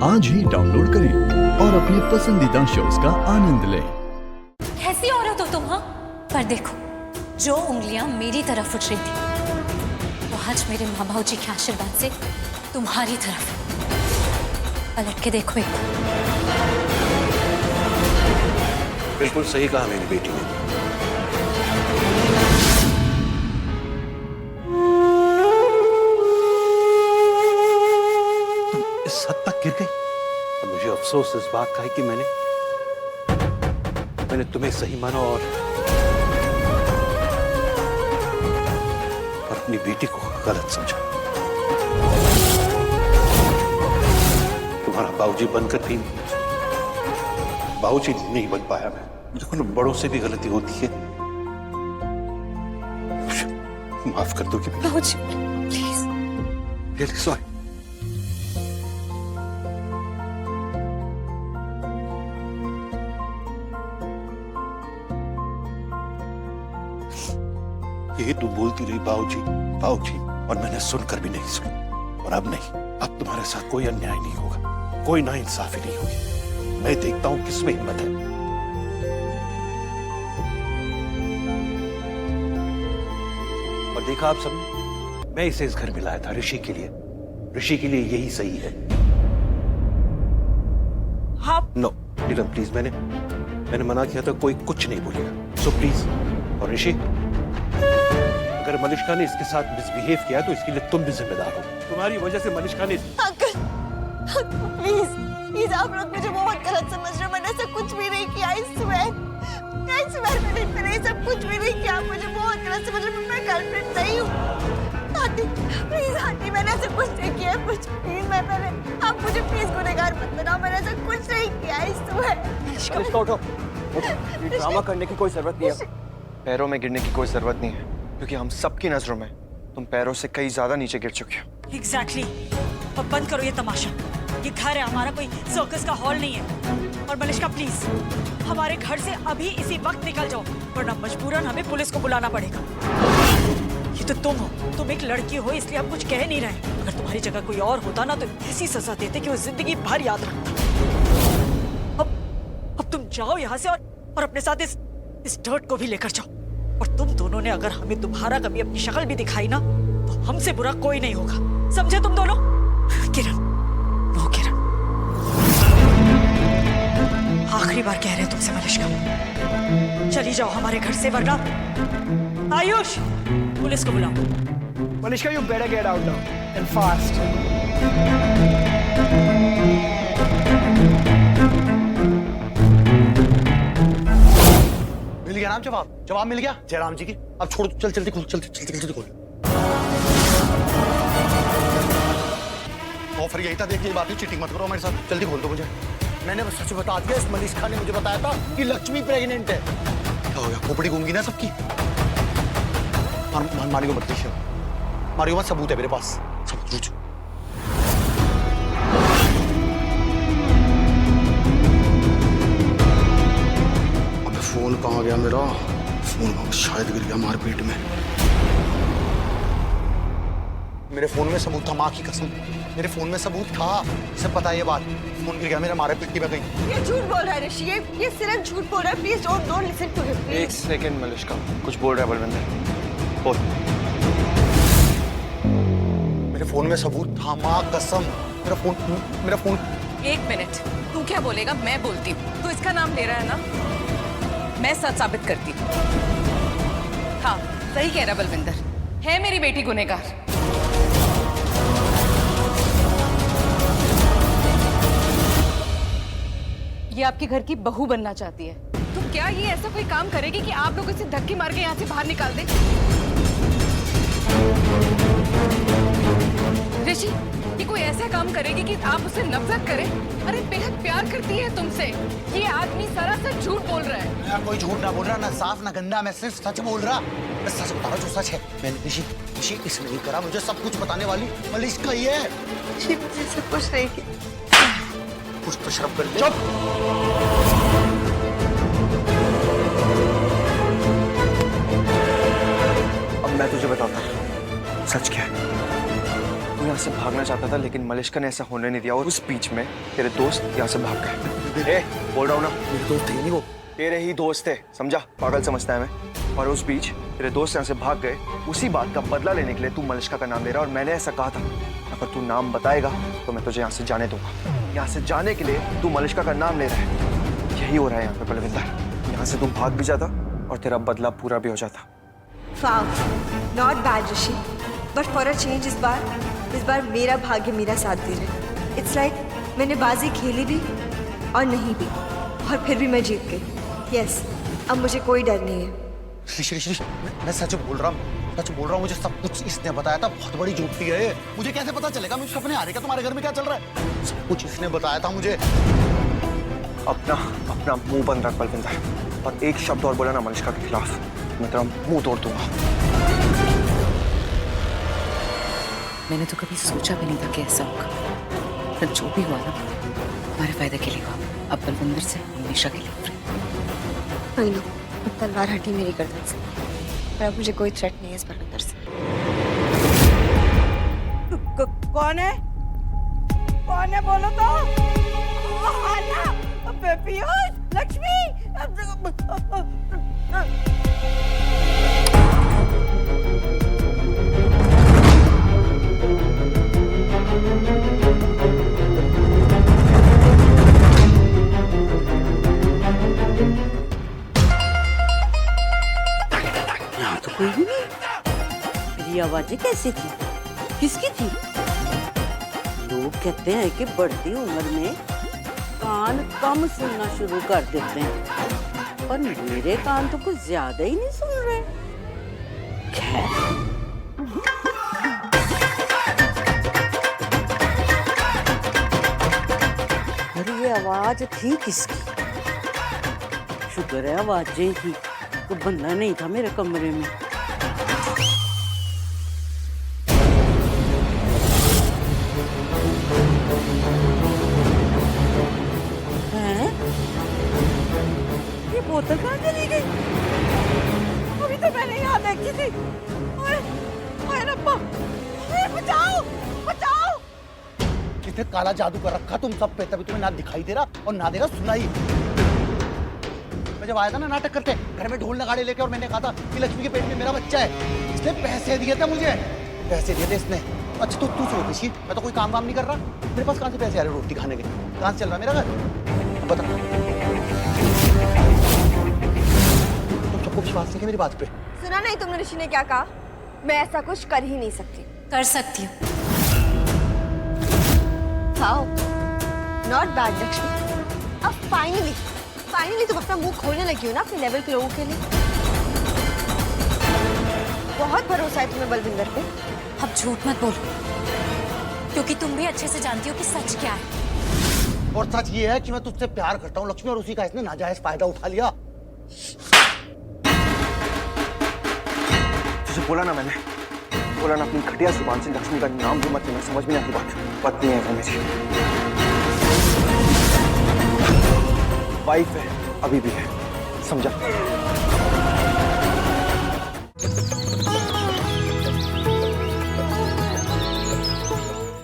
आज ही डाउनलोड करें और अपने पसंदीदा शोज का आनंद लें। कैसी औरत हो तुम? हाँ, पर देखो जो उंगलियां मेरी तरफ उठ रही थी वो आज मेरे माँ बाबू जी के आशीर्वाद से तुम्हारी तरफ। पलट के देखो एक बार। बिल्कुल सही कहा मेरी बेटी ने। तुम इस हद तक गिर गई। अब मुझे अफसोस इस बात का है कि मैंने तुम्हें सही माना और अपनी बेटी को गलत समझा। तुम्हारा बाबूजी बनकर भी बाबूजी नहीं बन पाया मैं। देखो ना, बड़ों से भी गलती होती है। माफ कर दो कि बाबूजी प्लीज। Really sorry. ये तू बोलती रही बाबूजी बाबूजी, और मैंने सुनकर भी नहीं सुनी। और अब नहीं, अब तुम्हारे साथ कोई अन्याय नहीं होगा, कोई नाइंसाफी नहीं होगी। मैं देखता हूं किसमें हिम्मत है। और देखा आप सबने, मैं इसे इस घर में लाया था ऋषि के लिए। ऋषि के लिए यही सही है। हाँ नो नीलम प्लीज, मैंने मना किया था, कोई कुछ नहीं बोलेगा। So please. और ऋषि, अगर मलिष्का ने इसके साथ मिसबिहेव किया तो इसके लिए तुम भी जिम्मेदार हो। तुम्हारी वजह से मलिष्का ने अंकल प्लीज प्लीज, आप लोग मुझे बहुत गलत समझ रहे हो। मैंने ऐसा कुछ भी नहीं किया। I swear मैंने ये सब कुछ भी नहीं किया। मुझे बहुत गलत समझ रहे हो। मैं गर्लफ्रेंड नहीं हूँ। आंटी प्लीज, आंटी मैंने ऐसा कुछ नहीं किया। कुछ प्लीज, आप मुझे प्लीज गुनहगार मत बनाओ। मैंने ऐसा कुछ नहीं किया। I swear। इसको उठो। ड्रामा करने की कोई जरूरत नहीं है। पैरों में गिरने की कोई जरूरत नहीं है, क्योंकि हम सबकी नजरों में तुम पैरों से कई ज्यादा नीचे गिर चुके हो। एग्जैक्टली। अब बंद करो ये तमाशा। ये घर है हमारा, कोई सर्कस का हॉल नहीं है। और मलिष्का प्लीज, हमारे घर से अभी इसी वक्त निकल जाओ, वरना मजबूरन हमें पुलिस को बुलाना पड़ेगा। ये तो तुम हो, तुम एक लड़की हो, इसलिए आप कुछ कह नहीं रहे। अगर तुम्हारी जगह कोई और होता ना तो ऐसी सजा देते कि वो जिंदगी भर याद रखता। अब तुम जाओ यहाँ से और अपने साथ इस डर्ट को भी लेकर जाओ। और तुम दोनों ने अगर हमें तुम्हारा कभी अपनी शक्ल भी दिखाई ना तो हमसे बुरा कोई नहीं होगा। समझे तुम दोनों? किरण, नो किरण, आखिरी बार कह रहे हैं तुमसे मलिष्का, चली जाओ हमारे घर से, वरना आयुष पुलिस को बुलाओ। Malishka, you better get out now and fast. मिल गया नाम, जवाब मिल गया जयराम जी की। अब छोड़, चल जल्दी खोल, जल्दी खोल। ऑफर यही था, देखिए बात, चीटिंग मत करो मेरे साथ। जल्दी खोल दो मुझे। मैंने बस सच बता दिया। इस मलिष्का ने मुझे बताया था कि लक्ष्मी प्रेग्नेंट है। क्या हो गया? खोपड़ी घूमगी ना सबकी। मारियो मत, मारियो मत, सबूत है मेरे पास। सबूत। फोन कहाँ गया मेरा? फोन शायद गिर गया मार पेट में। मेरे फोन में सबूत था, माँ की कसम, मेरे फोन में सबूत था। सब पता है ये बात। फोन गिर गया मेरा, मारे पिट्टी में गई। ये झूठ बोल रहा है ऋषि, ये सिर्फ झूठ बोल रहा है। Please don't listen to him. एक सेकंड मलिष्का, कुछ बोल रहा है बलविंदर, बोल। मेरे फोन में सबूत था, माँ कसम। मेरा फोन। एक मिनट, तू क्या बोलेगा? मैं बोलती हूँ। तू इसका नाम ले रहा है ना, मैं सच साबित करती हूँ। हाँ सही कह रहा बलविंदर, है मेरी बेटी गुनहगार। ये आपके घर की बहू बनना चाहती है, तो क्या ये ऐसा कोई काम करेगी कि आप लोग इसे धक्के मार के यहाँ से बाहर निकाल दें? ऋषि, ये कोई ऐसा काम करेगी कि आप उसे नफरत करें? अरे बेहद प्यार करती है तुमसे। ये आदमी सरासर झूठ बोल रहा है। मैं कोई झूठ ना बोल रहा, ना साफ ना गंदा, मैं सिर्फ सच बोल रहा। मैं सच बता रहा, जो सच है। मैंने ऋषि इसने नहीं करा, मुझे सब कुछ बताने वाली मलिष्का ही है। मुझे सब कुछ नहीं किया। कुछ तो शर्म कर ले। चुप। अब मैं तुझे बताता हूँ सच क्या है। यहाँ से भागना चाहता था, लेकिन मलिष्का ने ऐसा होने नहीं दिया और उस बीच में तेरे दोस्त यहाँ से भाग गए। बोल रहा हूँ ना, मेरे दोस्त थे नहीं वो। तेरे ही दोस्त थे, समझा? पागल समझता है मैं। और उस बीच तेरे दोस्त यहाँ से भाग गए। उसी बात का बदला लेने के लिए तू मलिष्का का नाम ले रहा, और मैंने ऐसा कहा था अगर तू नाम बताएगा तो मैं तुझे यहाँ से जाने दूंगा। यहाँ से जाने के लिए तू मलिष्का का नाम ले रहा है। यही हो रहा है यहाँ पे बलविंदर। यहाँ से तुम भाग भी जाता और तेरा बदला पूरा भी हो जाता। Wow, not bad Rishi, but for a change इस बार मेरा भाग्य मेरा साथ दे रहा है। It's like मैंने बाजी खेली भी और नहीं भी, और फिर भी मैं जीत गई। Yes, अब मुझे कोई डर नहीं है। ऋषि, मैं सच बोल रहा हूँ, मुझे सब कुछ इसने बताया था। बहुत बड़ी झूठी है ये। मुझे कैसे पता चलेगा? मैं सपने आ रही क्या तुम्हारे घर में क्या चल रहा है? सब कुछ इसने बताया था मुझे। अपना मुंह बंद रख बलविंदर, और एक शब्द और बोला ना मलिष्का के खिलाफ, मैं तेरा मुंह तोड़ दूंगा। मैंने तो कभी सोचा भी नहीं था कि ऐसा होगा, पर जो भी हुआ ना हमारे फायदे के लिए हुआ। अब बलविंदर से हमेशा के लिए दूर। आई नो, अब तलवार हटी मेरी गर्दन से, पर अब मुझे कोई थ्रेट नहीं है इस बलविंदर से। कौन है? कौन है बोलो तो? लक्ष्मी! यहाँ तो कोई भी नहीं। मेरी आवाजें कैसी थी? किसकी थी? लोग कहते हैं कि बढ़ती उम्र में कान कम सुनना शुरू कर देते हैं, पर मेरे कान तो कुछ ज्यादा ही नहीं सुन रहे। खैर, और ये आवाज थी किसकी? शुक्र है आवाजें थी, तो बंदा नहीं था मेरे कमरे में। बोतल कहाँ चली गई? अभी तो मैंने यहाँ देखी थी। ओए रब्बा, बचाओ, बचाओ! कितने काला जादू कर रखा तुम सब पे, तभी तुम्हें ना दिखाई दे रहा और ना दे रहा सुनाई। मैं जब आया था ना नाटक करते घर में ढोल नगाड़े लेके, और मैंने कहा था कि लक्ष्मी के पेट में मेरा बच्चा है, इसने पैसे दिए थे मुझे। पैसे दिए थे इसने। अच्छा तो तू सोच ऋषि, मैं तो कोई काम वाम नहीं कर रहा, मेरे पास कहाँ से पैसे आ रहे रोटी खाने के? कहाँ से चल रहा मेरा घर? बता। सबको विश्वास नहीं है मेरी बात पे? सुना नहीं तुमने ऋषि ने क्या कहा? मैं ऐसा कुछ कर ही नहीं सकती। कर सकती हूँ। Wow, not bad Lakshmi. अब फाइनली तुम अपना मुंह खोलने लगी हो ना अपने लेवल के लोगों के लिए। बहुत भरोसा है तुम्हें बलविंदर पे। अब झूठ मत बोलो, क्योंकि तुम भी अच्छे से जानती हो कि सच क्या है। और सच ये है कि मैं तुझसे प्यार करता हूँ लक्ष्मी, और उसी का इसने नाजायज फायदा उठा लिया। तुझे बोला ना मैंने, बोला ना अपनी घटिया जुबान से लक्ष्मी का नाम भी मत लेना, समझ में नहीं आती बात। पत्नी है वो मेरी, वाइफ है, अभी भी है, समझा?